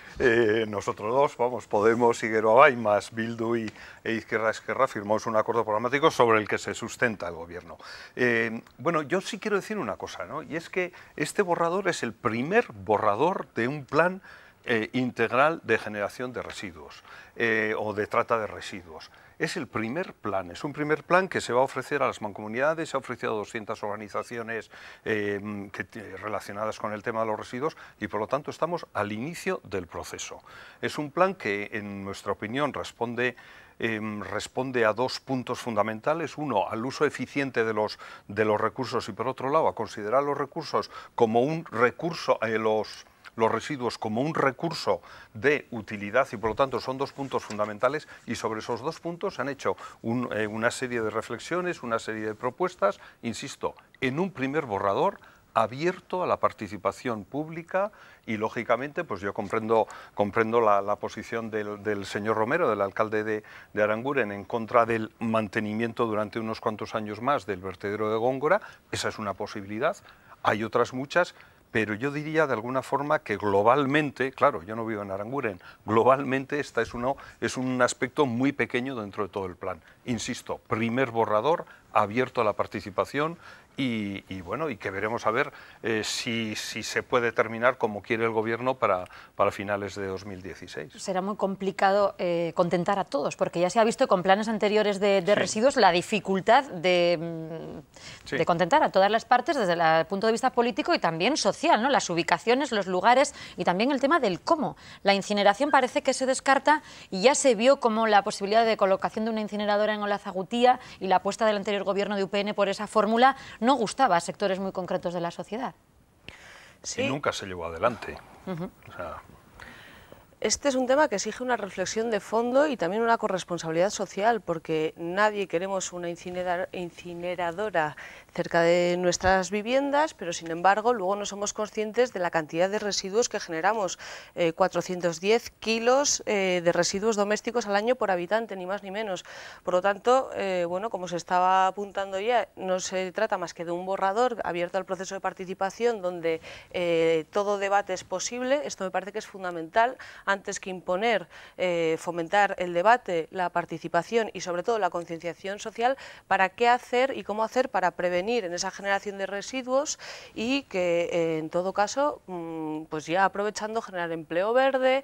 Speaker 3: nosotros dos, vamos, Podemos y Geroabay, más Bildu e Izquierda Esquerra, firmamos un acuerdo programático sobre el que se sustenta el Gobierno. Bueno, yo sí quiero decir una cosa, ¿no? Y es que este borrador es el primer borrador de un plan integral de generación de residuos o de trata de residuos. Es el primer plan, es un primer plan que se va a ofrecer a las mancomunidades, se ha ofrecido a 200 organizaciones relacionadas con el tema de los residuos y por lo tanto estamos al inicio del proceso. Es un plan que en nuestra opinión responde responde a dos puntos fundamentales. Uno, al uso eficiente de los recursos y, por otro lado, a considerar los recursos como un recurso, los residuos como un recurso de utilidad, y por lo tanto son dos puntos fundamentales, y sobre esos dos puntos se han hecho una serie de reflexiones, una serie de propuestas, insisto, en un primer borrador abierto a la participación pública. Y lógicamente pues yo comprendo la posición del señor Romero, del alcalde de Aranguren, en contra del mantenimiento durante unos cuantos años más del vertedero de Góngora. Esa es una posibilidad, hay otras muchas. Pero yo diría de alguna forma que globalmente, claro, yo no vivo en Aranguren, globalmente esta es un aspecto muy pequeño dentro de todo el plan. Insisto, primer borrador, abierto a la participación y bueno, y que veremos a ver si se puede terminar como quiere el Gobierno para finales de 2016.
Speaker 1: Será muy complicado contentar a todos, porque ya se ha visto con planes anteriores de residuos la dificultad de contentar a todas las partes desde el punto de vista político y también social, ¿no? Las ubicaciones, los lugares y también el tema del cómo. La incineración parece que se descarta y ya se vio como la posibilidad de colocación de una incineradora en Olazagutía y la apuesta del anterior Gobierno de UPN por esa fórmula no gustaba a sectores muy concretos de la sociedad.
Speaker 3: Sí. Y nunca se llevó adelante. O sea,
Speaker 2: este es un tema que exige una reflexión de fondo y también una corresponsabilidad social, porque nadie queremos una incineradora cerca de nuestras viviendas, pero sin embargo luego no somos conscientes de la cantidad de residuos que generamos. 410 kilos de residuos domésticos al año por habitante, ni más ni menos. Por lo tanto, bueno, como se estaba apuntando ya, no se trata más que de un borrador abierto al proceso de participación donde todo debate es posible. Esto me parece que es fundamental. Antes que imponer, fomentar el debate, la participación y sobre todo la concienciación social para qué hacer y cómo hacer para prevenir en esa generación de residuos y que en todo caso, pues ya aprovechando, generar empleo verde,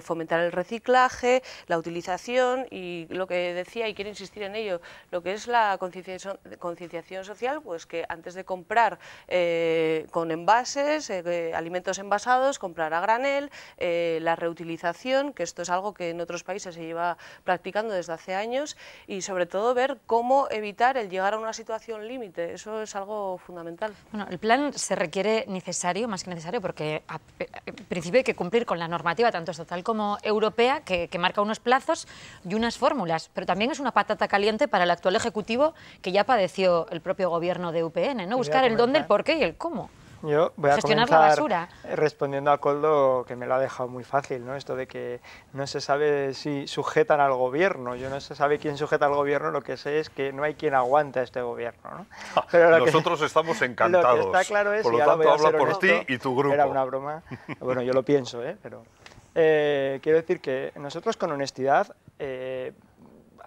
Speaker 2: fomentar el reciclaje, la utilización y lo que decía, y quiero insistir en ello, lo que es la concienciación social, pues que antes de comprar con envases, alimentos envasados, comprar a granel, la reutilización, que esto es algo que en otros países se lleva practicando desde hace años, y sobre todo ver cómo evitar el llegar a una situación límite. Eso es algo fundamental.
Speaker 1: Bueno, el plan se requiere necesario, más que necesario, porque en principio hay que cumplir con la normativa, tanto estatal como europea, que marca unos plazos y unas fórmulas, pero también es una patata caliente para el actual Ejecutivo, que ya padeció el propio Gobierno de UPN, ¿no? Buscar el dónde, el porqué y el cómo.
Speaker 4: Yo voy a
Speaker 1: gestionar la basura.
Speaker 4: Respondiendo a Koldo, que me lo ha dejado muy fácil, ¿no? Esto de que no se sabe si sujetan al gobierno. Yo no se sabe quién sujeta al gobierno, lo que sé es que no hay quien aguante a este gobierno, ¿no?
Speaker 3: Pero nosotros estamos encantados.
Speaker 4: Lo que está claro es,
Speaker 3: por lo tanto, habla por ti y tu grupo.
Speaker 4: Era una broma. Bueno, yo lo pienso, pero quiero decir que nosotros con honestidad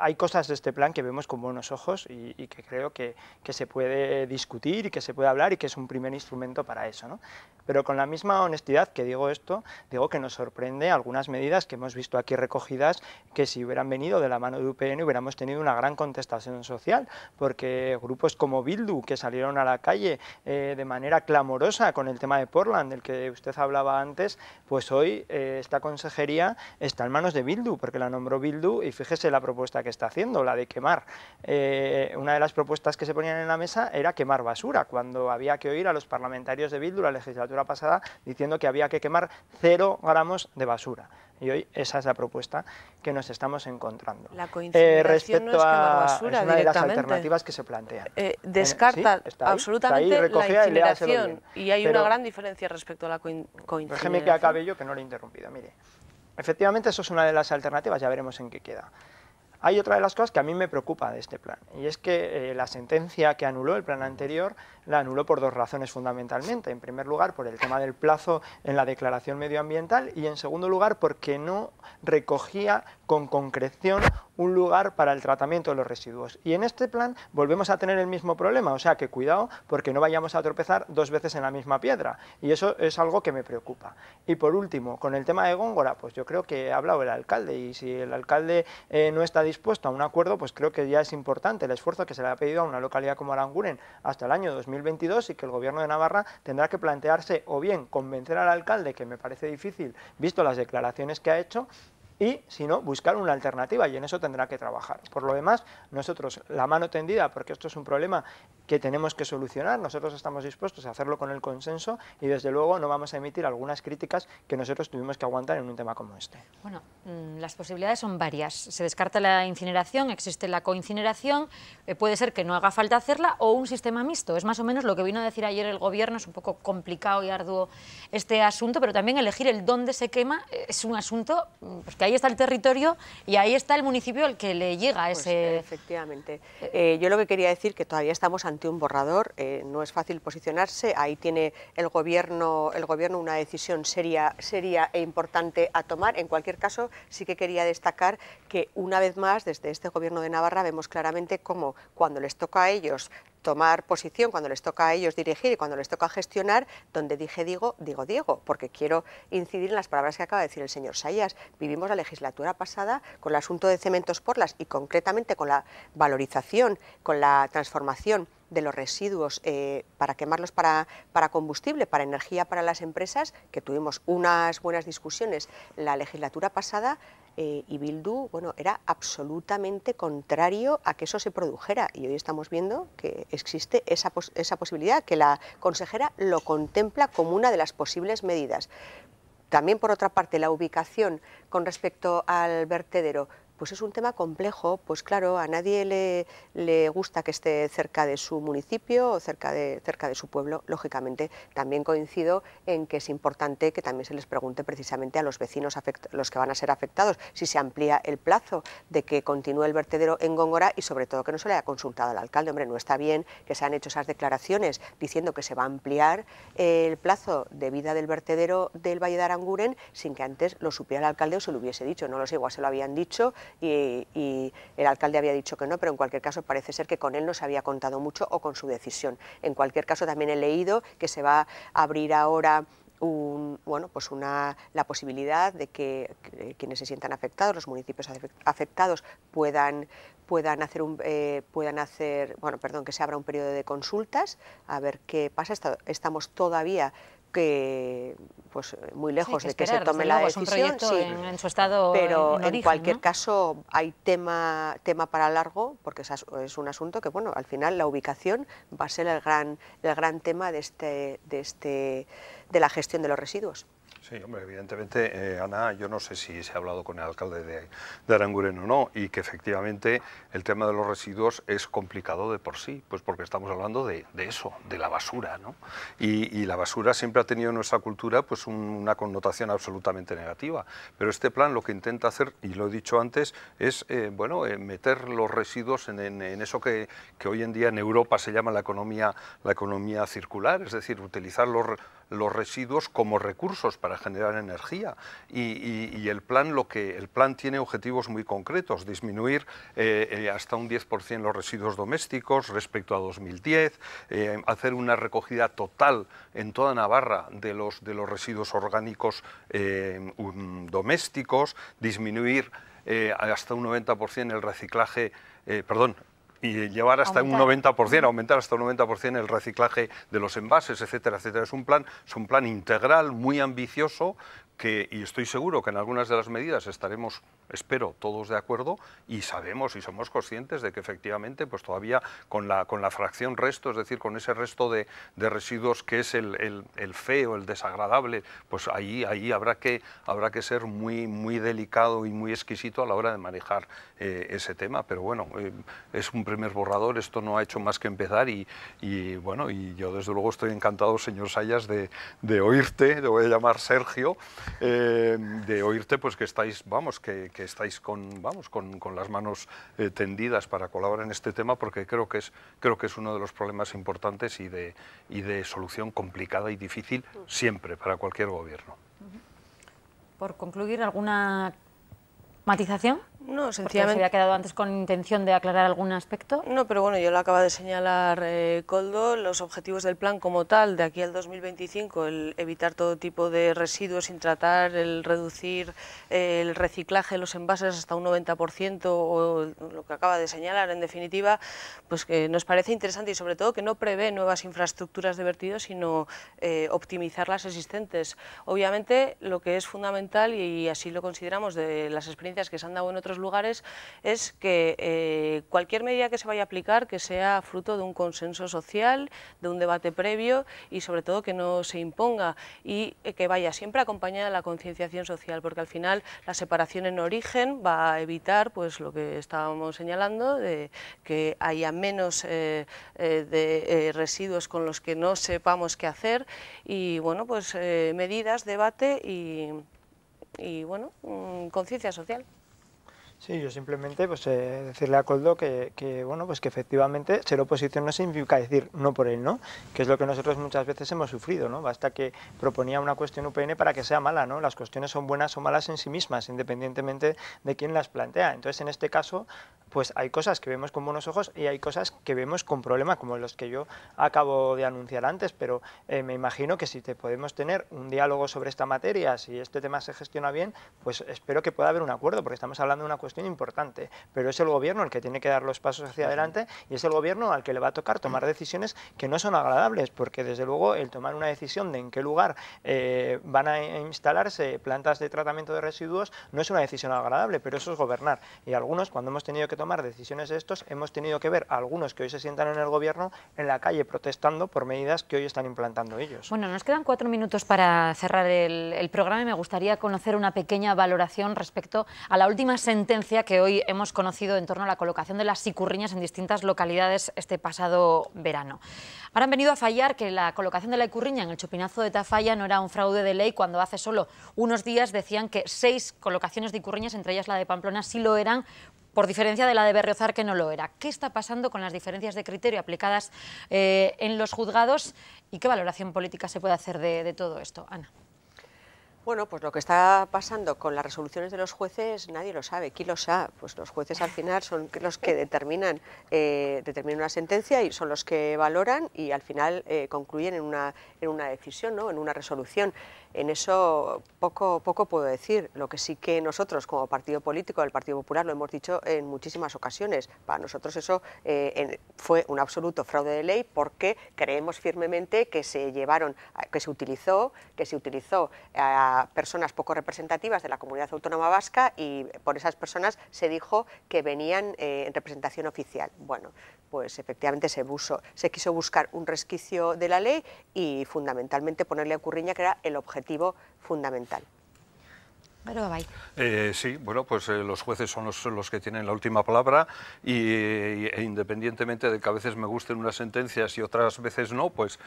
Speaker 4: hay cosas de este plan que vemos con buenos ojos y que creo que se puede discutir y que se puede hablar y que es un primer instrumento para eso, ¿no? Pero con la misma honestidad que digo esto, digo que nos sorprende algunas medidas que hemos visto aquí recogidas que si hubieran venido de la mano de UPN hubiéramos tenido una gran contestación social, porque grupos como Bildu, que salieron a la calle de manera clamorosa con el tema de Portland, del que usted hablaba antes, pues hoy esta consejería está en manos de Bildu, porque la nombró Bildu y fíjese la propuesta que está haciendo, la de quemar. Una de las propuestas que se ponían en la mesa era quemar basura, cuando había que oír a los parlamentarios de Bildu la legislatura pasada diciendo que había que quemar 0 gramos de basura. Y hoy esa es la propuesta que nos estamos encontrando.
Speaker 2: La coincineración no es quemar basura,
Speaker 4: es una de las alternativas que se plantean.
Speaker 2: Descarta ¿sí? Absolutamente la incineración y hay una gran diferencia respecto a la coincineración.
Speaker 4: Déjeme que acabe yo, que no lo he interrumpido. Mire, efectivamente eso es una de las alternativas, ya veremos en qué queda. Hay otra de las cosas que a mí me preocupa de este plan, y es que la sentencia que anuló el plan anterior la anuló por dos razones fundamentalmente. En primer lugar, por el tema del plazo en la declaración medioambiental, y en segundo lugar, porque no recogía con concreción un lugar para el tratamiento de los residuos. Y en este plan volvemos a tener el mismo problema, o sea que cuidado porque no vayamos a tropezar dos veces en la misma piedra, y eso es algo que me preocupa. Y por último, con el tema de Góngora, pues yo creo que ha hablado el alcalde, y si el alcalde no está dispuesto a un acuerdo, pues creo que ya es importante el esfuerzo que se le ha pedido a una localidad como Aranguren hasta el año 2022, y que el Gobierno de Navarra tendrá que plantearse o bien convencer al alcalde, que me parece difícil visto las declaraciones que ha hecho, y, si no, buscar una alternativa, y en eso tendrá que trabajar. Por lo demás, nosotros, la mano tendida, porque esto es un problema que tenemos que solucionar, nosotros estamos dispuestos a hacerlo con el consenso y, desde luego, no vamos a emitir algunas críticas que nosotros tuvimos que aguantar en un tema como este.
Speaker 1: Bueno, las posibilidades son varias. Se descarta la incineración, existe la coincineración, puede ser que no haga falta hacerla, o un sistema mixto. Es más o menos lo que vino a decir ayer el Gobierno. Es un poco complicado y arduo este asunto, pero también elegir el dónde se quema es un asunto, pues que ahí está el territorio y ahí está el municipio al que le llega ese...
Speaker 5: Efectivamente. Yo lo que quería decir que todavía estamos ante un borrador, no es fácil posicionarse, ahí tiene el gobierno una decisión seria e importante a tomar. En cualquier caso, sí que quería destacar que, una vez más, desde este Gobierno de Navarra vemos claramente cómo, cuando les toca a ellos tomar posición, cuando les toca a ellos dirigir y cuando les toca gestionar, donde dije digo, digo Diego, porque quiero incidir en las palabras que acaba de decir el señor Sayas. Vivimos la legislatura pasada con el asunto de Cementos Porlas y, concretamente, con la valorización, con la transformación de los residuos para quemarlos para combustible, para energía para las empresas, que tuvimos unas buenas discusiones la legislatura pasada, y Bildu, bueno, era absolutamente contrario a que eso se produjera, y hoy estamos viendo que existe esa posibilidad, que la consejera lo contempla como una de las posibles medidas. También, por otra parte, la ubicación con respecto al vertedero, pues es un tema complejo. Pues claro, a nadie le gusta que esté cerca de su municipio o cerca de su pueblo. Lógicamente, también coincido en que es importante que también se les pregunte precisamente a los vecinos, los que van a ser afectados, si se amplía el plazo de que continúe el vertedero en Góngora, y sobre todo que no se le haya consultado al alcalde. Hombre, no está bien que se han hecho esas declaraciones diciendo que se va a ampliar el plazo de vida del vertedero del Valle de Aranguren sin que antes lo supiera el alcalde o se lo hubiese dicho. No lo sé, igual se lo habían dicho y el alcalde había dicho que no, pero en cualquier caso parece ser que con él no se había contado mucho, o con su decisión. En cualquier caso, también he leído que se va a abrir ahora la posibilidad de que quienes se sientan afectados, los municipios afectados, puedan que se abra un periodo de consultas, a ver qué pasa. Estamos todavía muy lejos de que se tome la decisión,
Speaker 1: en su estado,
Speaker 5: pero
Speaker 1: en origen,
Speaker 5: cualquier
Speaker 1: ¿no?
Speaker 5: caso hay tema para largo, porque es un asunto que, bueno, al final la ubicación va a ser el gran tema de la gestión de los residuos.
Speaker 3: Sí, hombre, evidentemente, Ana, yo no sé si se ha hablado con el alcalde de Aranguren o no, y que efectivamente el tema de los residuos es complicado de por sí, pues porque estamos hablando de eso, de la basura, ¿no? Y la basura siempre ha tenido en nuestra cultura pues una connotación absolutamente negativa, pero este plan lo que intenta hacer, y lo he dicho antes, es meter los residuos en eso que hoy en día en Europa se llama la economía circular, es decir, utilizar los residuos como recursos para generar energía, y el plan tiene objetivos muy concretos: disminuir hasta un 10% los residuos domésticos respecto a 2010, hacer una recogida total en toda Navarra de los residuos orgánicos domésticos, disminuir hasta un 90% el reciclaje, y llevar hasta un 90%, aumentar hasta un 90% el reciclaje de los envases, etcétera, etcétera. Es un plan integral, muy ambicioso, y estoy seguro que en algunas de las medidas estaremos, espero, todos de acuerdo, y sabemos y somos conscientes de que efectivamente pues todavía con la fracción resto, es decir, con ese resto de residuos que es el feo, el desagradable, pues ahí habrá que ser muy, muy delicado y muy exquisito a la hora de manejar ese tema. Pero bueno, es un primer borrador, esto no ha hecho más que empezar, y yo desde luego estoy encantado, señor Sayas, de oírte, te voy a llamar Sergio, de oírte pues que estáis con las manos tendidas para colaborar en este tema, porque creo que es uno de los problemas importantes y de solución complicada y difícil siempre para cualquier gobierno.
Speaker 1: Por concluir, ¿alguna matización?
Speaker 2: No,
Speaker 1: ¿Se
Speaker 2: sencillamente...
Speaker 1: había quedado antes con intención de aclarar algún aspecto?
Speaker 2: No, pero bueno, yo lo acaba de señalar Koldo, los objetivos del plan como tal, de aquí al 2025, el evitar todo tipo de residuos sin tratar, el reducir el reciclaje de los envases hasta un 90%, o lo que acaba de señalar, en definitiva, pues que nos parece interesante y sobre todo que no prevé nuevas infraestructuras de vertido, sino optimizar las existentes. Obviamente, lo que es fundamental, y así lo consideramos de las experiencias que se han dado en otros lugares, es que cualquier medida que se vaya a aplicar que sea fruto de un consenso social, de un debate previo y sobre todo que no se imponga y que vaya siempre acompañada de la concienciación social, porque al final la separación en origen va a evitar pues lo que estábamos señalando, de que haya menos residuos con los que no sepamos qué hacer y bueno, pues medidas, debate y bueno, conciencia social.
Speaker 4: Sí, yo simplemente pues, decirle a Koldo que bueno, pues que efectivamente ser oposición no significa decir no por él, ¿no? Que es lo que nosotros muchas veces hemos sufrido, ¿no? Basta que proponía una cuestión UPN para que sea mala, ¿no? Las cuestiones son buenas o malas en sí mismas, independientemente de quién las plantea. Entonces, en este caso, pues hay cosas que vemos con buenos ojos y hay cosas que vemos con problemas, como los que yo acabo de anunciar antes, pero me imagino que si podemos tener un diálogo sobre esta materia, si este tema se gestiona bien, pues espero que pueda haber un acuerdo, porque estamos hablando de una cuestión importante, pero es el gobierno el que tiene que dar los pasos hacia adelante y es el gobierno al que le va a tocar tomar decisiones que no son agradables, porque desde luego el tomar una decisión de en qué lugar van a instalarse plantas de tratamiento de residuos no es una decisión agradable, pero eso es gobernar. Y algunos, cuando hemos tenido que tomar decisiones de estos, hemos tenido que ver a algunos que hoy se sientan en el gobierno en la calle protestando por medidas que hoy están implantando ellos.
Speaker 1: Bueno, nos quedan 4 minutos para cerrar el programa y me gustaría conocer una pequeña valoración respecto a la última sentencia que hoy hemos conocido en torno a la colocación de las icurriñas en distintas localidades este pasado verano. Ahora han venido a fallar que la colocación de la icurriña en el Chupinazo de Tafalla no era un fraude de ley, cuando hace solo unos días decían que 6 colocaciones de icurriñas, entre ellas la de Pamplona, sí lo eran, por diferencia de la de Berriozar, que no lo era. ¿Qué está pasando con las diferencias de criterio aplicadas en los juzgados y qué valoración política se puede hacer de todo esto? Ana.
Speaker 5: Bueno, pues lo que está pasando con las resoluciones de los jueces nadie lo sabe. ¿Quién lo sabe? Pues los jueces al final son los que determinan una sentencia y son los que valoran y al final concluyen en una decisión, ¿no? En una resolución. En eso poco puedo decir. Lo que sí que nosotros como partido político del Partido Popular lo hemos dicho en muchísimas ocasiones. Para nosotros eso fue un absoluto fraude de ley porque creemos firmemente que se utilizó a personas poco representativas de la comunidad autónoma vasca y por esas personas se dijo que venían en representación oficial. Bueno, pues efectivamente se quiso buscar un resquicio de la ley y fundamentalmente ponerle a Icurriña, que era el objetivo fundamental.
Speaker 3: Sí, bueno, pues los jueces son los que tienen la última palabra e independientemente de que a veces me gusten unas sentencias y otras veces no, pues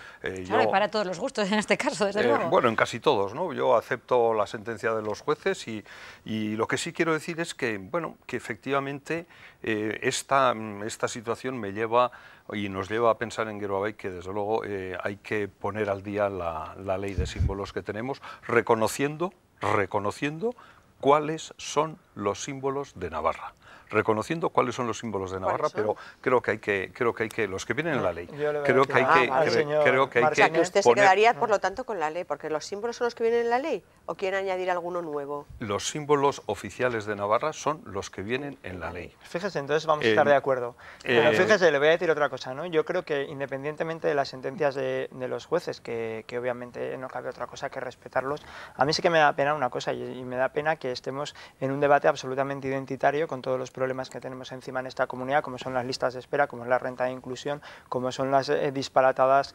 Speaker 1: claro, para todos los gustos en este caso, desde luego.
Speaker 3: Bueno, en casi todos, ¿no? Yo acepto la sentencia de los jueces y lo que sí quiero decir es que, bueno, que efectivamente esta situación me lleva y nos lleva a pensar en Geroa que desde luego hay que poner al día la ley de símbolos que tenemos, reconociendo cuáles son los símbolos de Navarra. Reconociendo cuáles son los símbolos de Navarra, pero creo que hay que los que vienen en la ley. Creo que hay que
Speaker 5: usted se quedaría, por lo tanto, con la ley, porque los símbolos son los que vienen en la ley, ¿o quiere añadir alguno nuevo?
Speaker 3: Los símbolos oficiales de Navarra son los que vienen en la ley.
Speaker 4: Fíjese, entonces vamos a estar de acuerdo. Pero fíjese, le voy a decir otra cosa, ¿no? Yo creo que independientemente de las sentencias de los jueces, que obviamente no cabe otra cosa que respetarlos, a mí sí que me da pena una cosa, y me da pena que estemos en un debate absolutamente identitario con todos los problemas que tenemos encima en esta comunidad, como son las listas de espera, como es la renta de inclusión, como son las disparatadas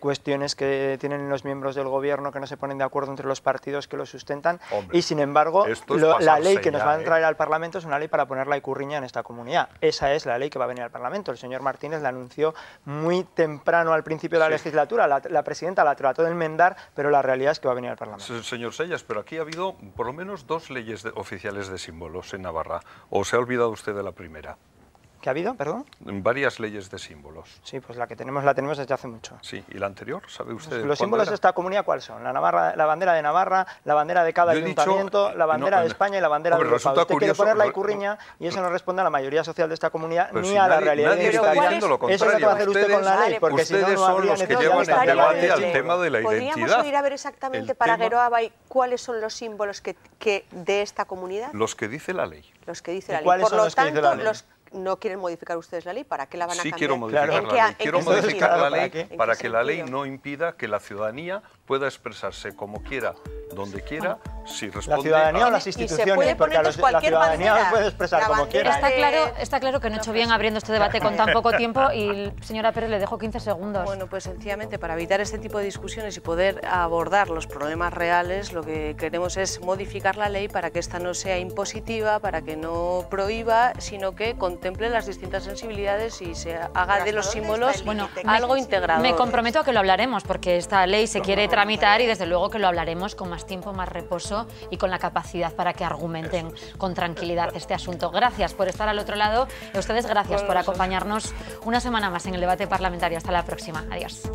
Speaker 4: cuestiones que tienen los miembros del gobierno que no se ponen de acuerdo entre los partidos que lo sustentan.
Speaker 3: Hombre,
Speaker 4: y sin embargo la ley que nos van a traer al Parlamento es una ley para poner la icurriña en esta comunidad. Esa es la ley que va a venir al Parlamento. El señor Martínez la anunció muy temprano al principio de la legislatura, la presidenta la trató de enmendar, pero la realidad es que va a venir al Parlamento.
Speaker 3: Señor Sellas, pero aquí ha habido por lo menos 2 leyes oficiales de símbolos en Navarra. ¿O se ha olvidado usted de la primera?
Speaker 4: ¿Qué ha habido, perdón?
Speaker 3: Varias leyes de símbolos.
Speaker 4: Sí, pues la tenemos desde hace mucho.
Speaker 3: Sí, ¿y la anterior? ¿Sabe usted?
Speaker 4: Los símbolos de esta comunidad, ¿cuáles son? La bandera de Navarra, la bandera de cada ayuntamiento, la bandera de España y la bandera de Europa. Usted quiere poner la icurriña y eso no responde a la mayoría social de esta comunidad ni a la realidad identitaria. Eso es lo que va a hacer usted con la ley, porque si no habría
Speaker 3: necesidad de llevan el debate al tema de la identidad.
Speaker 5: ¿Podríamos ir a ver exactamente para Geroa cuáles son los símbolos que de esta comunidad?
Speaker 3: Los que dice la ley.
Speaker 5: Los que dice la ley.
Speaker 4: ¿Cuáles son los que dice la ley?
Speaker 5: ¿No quieren modificar ustedes la ley? ¿Para qué la van a cambiar?
Speaker 3: Sí quiero modificar la ley. Quiero modificar la ley para que la ley no impida que la ciudadanía pueda expresarse como quiera, donde quiera, si responde
Speaker 4: la ciudadanía
Speaker 3: a...
Speaker 4: o las instituciones, porque la ciudadanía puede expresar como quiera.
Speaker 1: Está claro que no he hecho bien abriendo este debate con tan poco tiempo y, señora Pérez, le dejo 15 segundos.
Speaker 2: Bueno, pues sencillamente para evitar este tipo de discusiones y poder abordar los problemas reales, lo que queremos es modificar la ley para que esta no sea impositiva, para que no prohíba, sino que contemple las distintas sensibilidades y se haga de los símbolos algo integrado.
Speaker 1: Me comprometo a que lo hablaremos, porque esta ley se quiere tramitar y desde luego que lo hablaremos con más tiempo, más reposo y con la capacidad para que argumenten con tranquilidad este asunto. Gracias por estar al otro lado y a ustedes gracias por acompañarnos una semana más en el debate parlamentario. Hasta la próxima. Adiós.